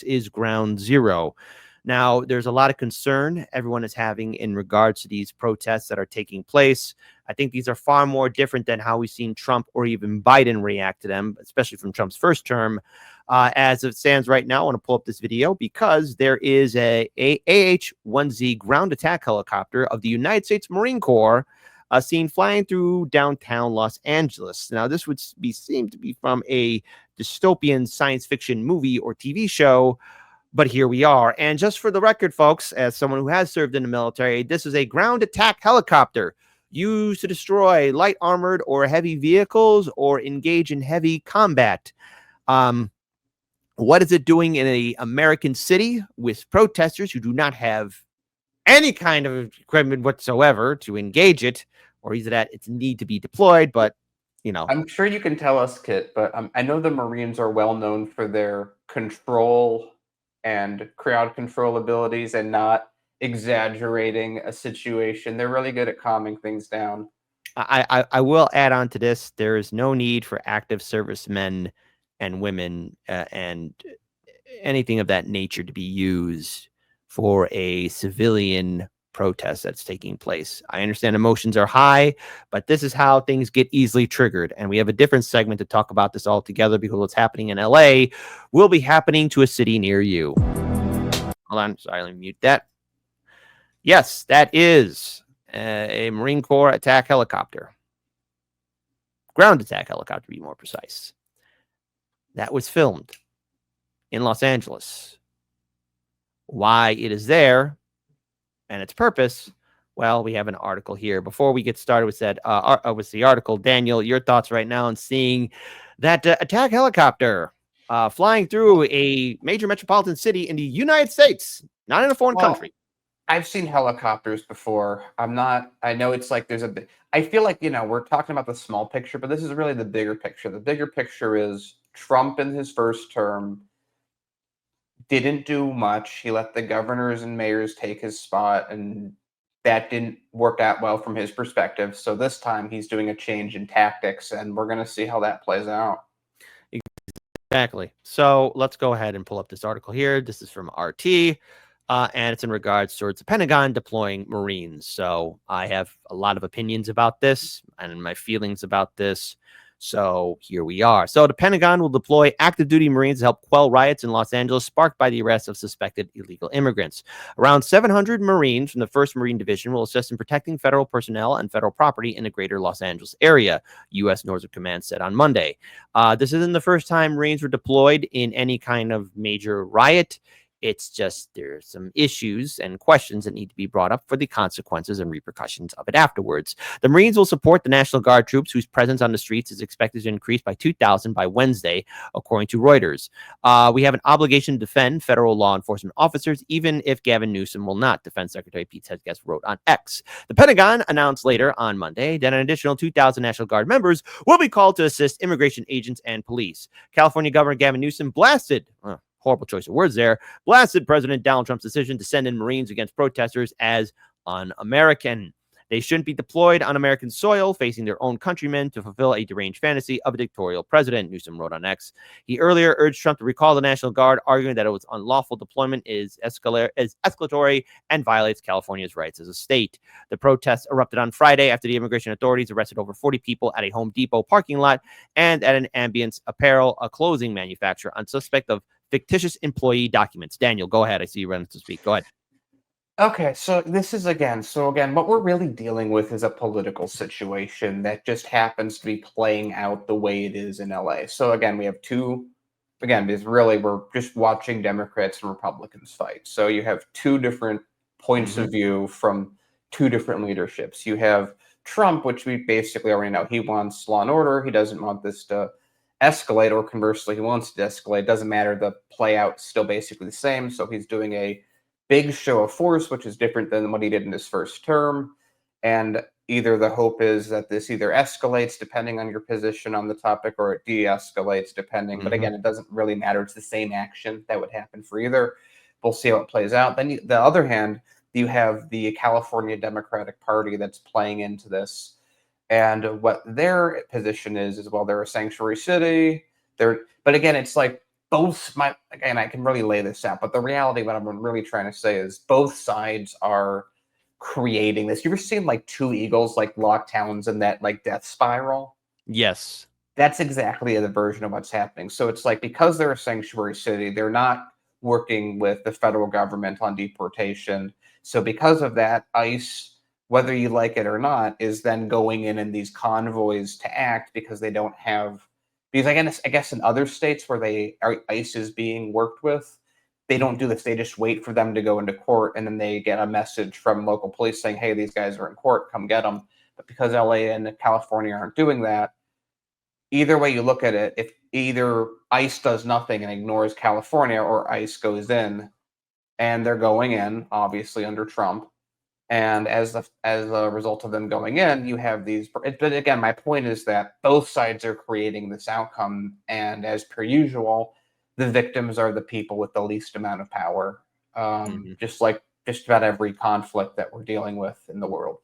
is ground zero. Now, there's a lot of concern everyone is having in regards to these protests that are taking place. I think these are far more different than how we've seen Trump or even Biden react to them, especially from Trump's first term. As it stands right now, I want to pull up this video because there is a AH-1Z ground attack helicopter of the United States Marine Corps seen flying through downtown Los Angeles. Now, this would be seem to be from a dystopian science fiction movie or TV show, but here we are. And just for the record, folks, as someone who has served in the military, this is a ground attack helicopter used to destroy light armored or heavy vehicles or engage in heavy combat. What is it doing in an American city with protesters who do not have any kind of equipment whatsoever to engage it, or is it at its need to be deployed? But, you know. I'm sure you can tell us, Kit, but I know the Marines are well known for their control and crowd control abilities and not exaggerating a situation. They're really good at calming things down. I will add on to this. There is no need for active servicemen and women and anything of that nature to be used for a civilian protest that's taking place. I understand emotions are high, but this is how things get easily triggered. And we have a different segment to talk about this all together because what's happening in LA will be happening to a city near you. Hold on. Sorry, let me mute that. Yes, that is a Marine Corps attack helicopter. Ground attack helicopter, to be more precise. That was filmed in Los Angeles. Why it is there and its purpose, well, we have an article here. Before we get started with that, with the article, Daniel, your thoughts right now on seeing that attack helicopter flying through a major metropolitan city in the United States, not in a foreign country. I've seen helicopters before. I know it's like I feel like, we're talking about the small picture, but this is really the bigger picture. The bigger picture is Trump in his first term didn't do much. He let the governors and mayors take his spot, and that didn't work out well from his perspective. So this time he's doing a change in tactics, and we're going to see how that plays out. Exactly. So let's go ahead and pull up this article here. This is from RT. And it's in regards towards the Pentagon deploying Marines. So I have a lot of opinions about this and my feelings about this. So here we are. So the Pentagon will deploy active duty Marines to help quell riots in Los Angeles sparked by the arrest of suspected illegal immigrants. Around 700 Marines from the 1st Marine Division will assist in protecting federal personnel and federal property in the greater Los Angeles area, U.S. Northern Command said on Monday. This isn't the first time Marines were deployed in any kind of major riot. It's just there's some issues and questions that need to be brought up for the consequences and repercussions of it afterwards. The Marines will support the National Guard troops whose presence on the streets is expected to increase by 2,000 by Wednesday, according to Reuters. We have an obligation to defend federal law enforcement officers, even if Gavin Newsom will not, Defense Secretary Pete Hegseth wrote on X. The Pentagon announced later on Monday that an additional 2,000 National Guard members will be called to assist immigration agents and police. California Governor Gavin Newsom blasted... horrible choice of words there, blasted President Donald Trump's decision to send in Marines against protesters as un-American. They shouldn't be deployed on American soil, facing their own countrymen to fulfill a deranged fantasy of a dictatorial president, Newsom wrote on X. He earlier urged Trump to recall the National Guard, arguing that it was unlawful deployment is escalatory and violates California's rights as a state. The protests erupted on Friday after the immigration authorities arrested over 40 people at a Home Depot parking lot and at an Ambience Apparel, a clothing manufacturer, on suspect of fictitious employee documents. Daniel, go ahead. I see you ready to speak. Go ahead. Okay, so this is again, what we're really dealing with is a political situation that just happens to be playing out the way it is in LA. So again, we have because really we're just watching Democrats and Republicans fight. So you have two different points of view from two different leaderships. You have Trump, which we basically already know. He wants law and order. He doesn't want this to escalate, or conversely, he wants to escalate. It doesn't matter. The play out's still basically the same. So he's doing a big show of force, which is different than what he did in his first term. And either the hope is that this either escalates depending on your position on the topic, or it de-escalates depending. But again, it doesn't really matter. It's the same action that would happen for either. We'll see how it plays out. Then the other hand, you have the California Democratic Party that's playing into this. And what their position is, well, they're a sanctuary city. But again, it's like again, I can really lay this out, but the reality, what I'm really trying to say is both sides are creating this. You ever seen like two eagles like locked talons in that like death spiral? Yes. That's exactly the version of what's happening. So it's like because they're a sanctuary city, they're not working with the federal government on deportation. So because of that, ICE, whether you like it or not, is then going in these convoys to act because they don't have because I guess in other states where ICE is being worked with, they don't do this. They just wait for them to go into court, and then they get a message from local police saying, "Hey, these guys are in court. Come get them." But because LA and California aren't doing that, either way you look at it, if either ICE does nothing and ignores California or ICE goes in, and they're going in, obviously under Trump, and as a result of them going in, you have these. But again, my point is that both sides are creating this outcome, and as per usual, the victims are the people with the least amount of power, Mhm. just like just about every conflict that we're dealing with in the world.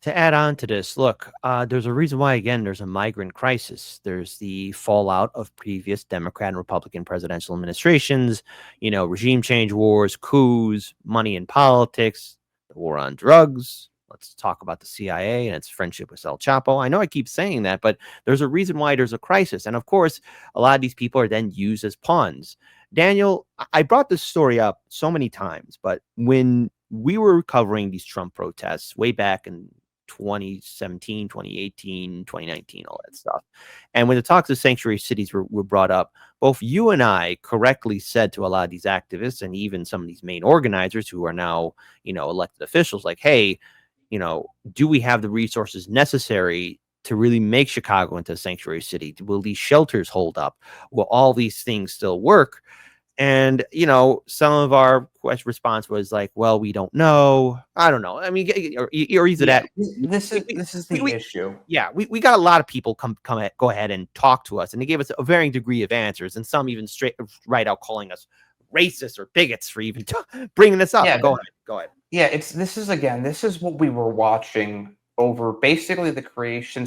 To add on to this, look, there's a reason why, again, there's a migrant crisis. There's the fallout of previous Democrat and Republican presidential administrations, regime change wars, coups, money in politics, the war on drugs. Let's talk about the CIA and its friendship with El Chapo. I know I keep saying that, but there's a reason why there's a crisis. And of course, a lot of these people are then used as pawns. Daniel, I brought this story up so many times, but when we were covering these Trump protests way back in 2017, 2018, 2019, all that stuff. And when the talks of sanctuary cities were brought up, both you and I correctly said to a lot of these activists and even some of these main organizers who are now, elected officials, like, hey, do we have the resources necessary to really make Chicago into a sanctuary city? Will these shelters hold up? Will all these things still work? And, some of our response was like, well, we don't know. I don't know. I mean, or either Yeah, that. this We, is we, this is we, the we issue. yeah, we got a lot of people go ahead and talk to us, and they gave us a varying degree of answers, and some even straight right out calling us racist or bigots for even bringing this up. Yeah, Go ahead. yeah. This is what we were watching over basically the creation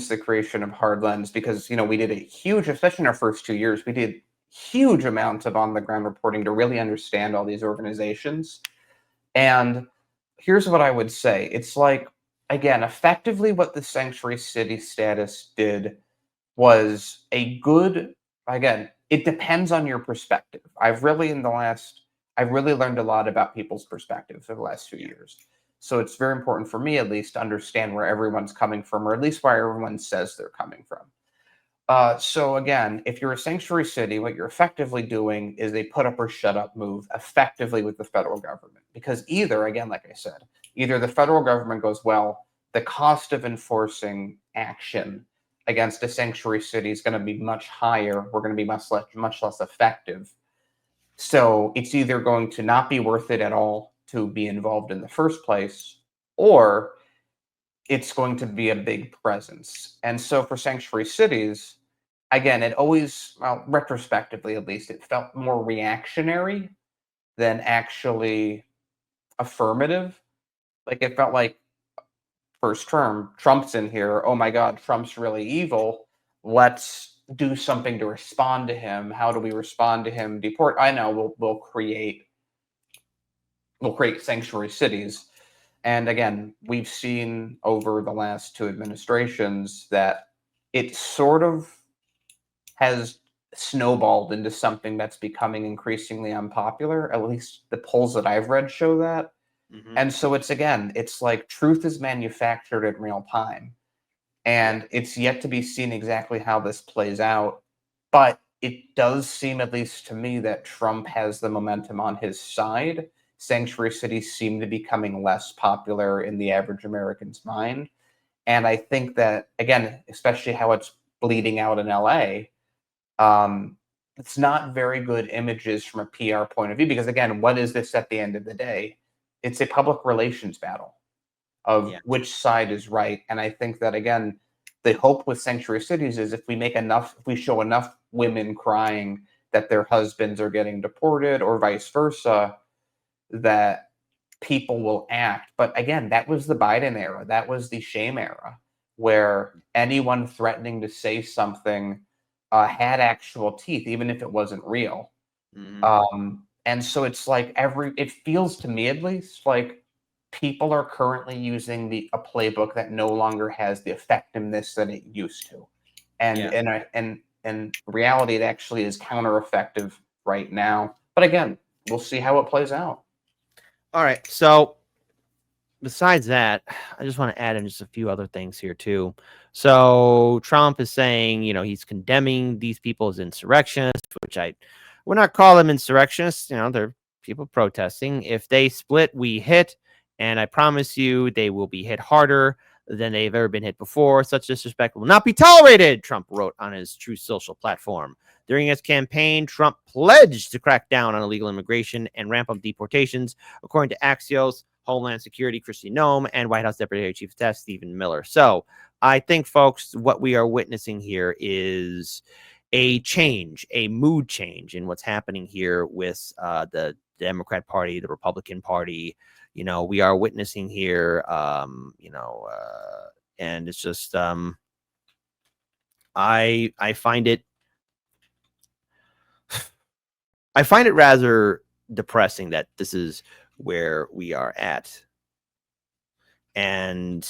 of Hardlands because we did a huge, especially in our first 2 years, we did huge amounts of on the ground reporting to really understand all these organizations. And here's what I would say: it's like again, effectively, what the sanctuary city status did was a good again, it depends on your perspective. I've really learned a lot about people's perspectives over the last few Yeah. years. So it's very important for me at least to understand where everyone's coming from, or at least where everyone says they're coming from. So again, if you're a sanctuary city, what you're effectively doing is a put up or shut up move effectively with the federal government. Because either, again, like I said, either the federal government goes, well, the cost of enforcing action against a sanctuary city is going to be much higher. We're going to be much less effective. So it's either going to not be worth it at all to be involved in the first place, or it's going to be a big presence. And so for sanctuary cities, again, it always, well, retrospectively at least, it felt more reactionary than actually affirmative. Like it felt like first term, Trump's in here. Oh my God, Trump's really evil. Let's do something to respond to him. How do we respond to him? Deport. I know we'll create sanctuary cities. And again, we've seen over the last two administrations that it sort of has snowballed into something that's becoming increasingly unpopular. At least the polls that I've read show that. Hmm. And so it's like truth is manufactured in real time. Yeah. And it's yet to be seen exactly how this plays out. But it does seem, at least to me, that Trump has the momentum on his side. Sanctuary cities seem to be becoming less popular in the average American's mind. And I think that, again, especially how it's bleeding out in LA, it's not very good images from a PR point of view because, again, what is this at the end of the day? It's a public relations battle of Yeah. which side is right. And I think that, again, the hope with sanctuary cities is if we show enough women crying that their husbands are getting deported or vice versa, that people will act. But again, that was the Biden era. That was the shame era where anyone threatening to say something had actual teeth, even if it wasn't real. And so it's like it feels to me at least like people are currently using a playbook that no longer has the effectiveness that it used to. And Yeah. in reality, it actually is counter effective right now. But again, we'll see how it plays out. All right. So besides that, I just want to add in just a few other things here too. So Trump is saying, he's condemning these people as insurrectionists, which I would not call them insurrectionists. They're people protesting. If they split, we hit, and I promise you, they will be hit harder than they've ever been hit before. Such disrespect will not be tolerated, Trump wrote on his True Social platform. During his campaign, Trump pledged to crack down on illegal immigration and ramp up deportations, according to Axios, Homeland Security Kristi Noem, and White House Deputy Chief of Staff Stephen Miller. So I think, folks, what we are witnessing here is a change, a mood change in what's happening here with the Democrat Party, the Republican Party. We are witnessing here, and it's just I find it rather depressing that this is where we are at. And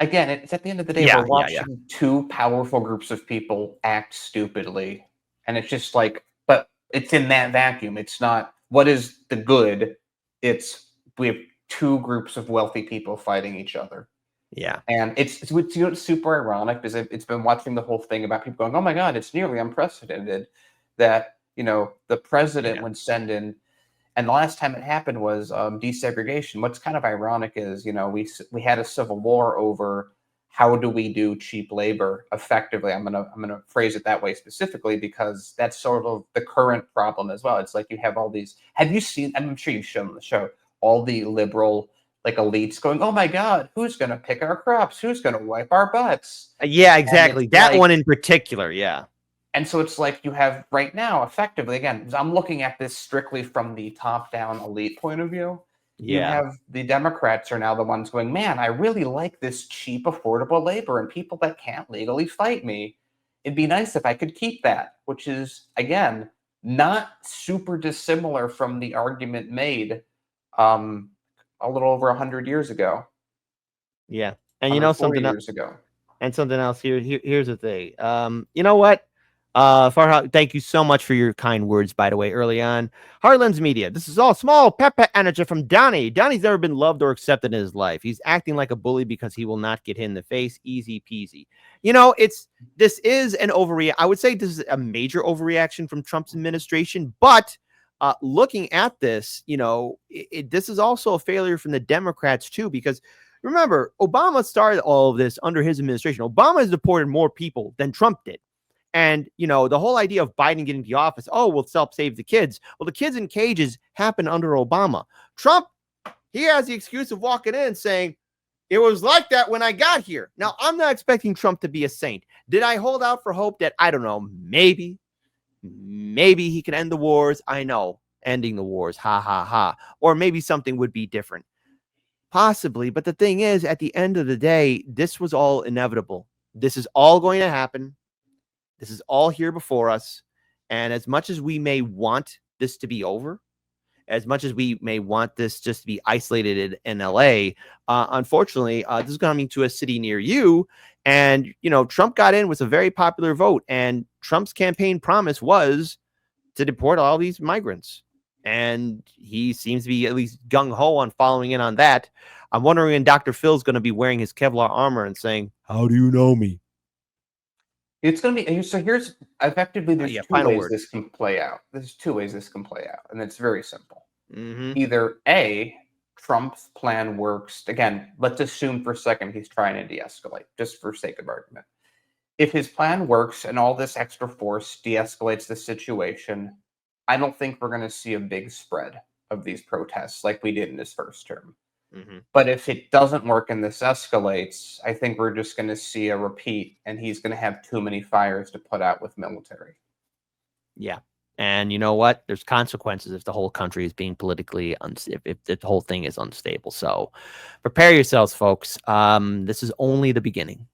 again, it's at the end of the day, we're watching two powerful groups of people act stupidly. And it's just like, but it's in that vacuum. It's not what is the good. We have two groups of wealthy people fighting each other. Yeah. And it's super ironic because it's been watching the whole thing about people going, oh my God, it's nearly unprecedented that, the president would send in. And the last time it happened was desegregation. What's kind of ironic is, we had a civil war over how do we do cheap labor effectively. I'm gonna phrase it that way specifically because that's sort of the current problem as well. It's like you have all these. Have you seen? I'm sure you've shown the show all the liberal elites going, oh my God, who's gonna pick our crops? Who's gonna wipe our butts? Yeah, exactly. That one in particular. Yeah. And so it's like you have right now, effectively, again, I'm looking at this strictly from the top-down elite point of view. You have the Democrats are now the ones going, man, I really like this cheap, affordable labor and people that can't legally fight me. It'd be nice if I could keep that, which is, again, not super dissimilar from the argument made a little over 100 years ago. Yeah. And something years ago. And something else here's the thing. You know what? Farha, thank you so much for your kind words, by the way, early on. Heartlands Media. This is all small pepper energy from Donnie. Donnie's never been loved or accepted in his life. He's acting like a bully because he will not get hit in the face. Easy peasy. This is an overreaction. I would say this is a major overreaction from Trump's administration, but looking at this, this is also a failure from the Democrats too, because remember, Obama started all of this under his administration. Obama has deported more people than Trump did. And, the whole idea of Biden getting to office, we'll help save the kids. Well, the kids in cages happened under Obama. Trump, he has the excuse of walking in and saying, it was like that when I got here. Now, I'm not expecting Trump to be a saint. Did I hold out for hope that, I don't know, maybe he can end the wars? I know, ending the wars, ha, ha, ha. Or maybe something would be different. Possibly. But the thing is, at the end of the day, this was all inevitable. This is all going to happen. This is all here before us. And as much as we may want this to be over, as much as we may want this just to be isolated in LA, unfortunately, this is coming to a city near you. And, Trump got in with a very popular vote. And Trump's campaign promise was to deport all these migrants. And he seems to be at least gung-ho on following in on that. I'm wondering when Dr. Phil's going to be wearing his Kevlar armor and saying, how do you know me? It's going to be, so here's effectively, there's two ways this can play out. There's two ways this can play out, and it's very simple. Either A, Trump's plan works. Again, let's assume for a second he's trying to de-escalate, just for sake of argument. If his plan works and all this extra force de-escalates the situation, I don't think we're going to see a big spread of these protests like we did in his first term. But if it doesn't work and this escalates, I think we're just going to see a repeat, and he's going to have too many fires to put out with military. Yeah. And you know what? There's consequences if the whole country is being politically if the whole thing is unstable. So prepare yourselves, folks. This is only the beginning.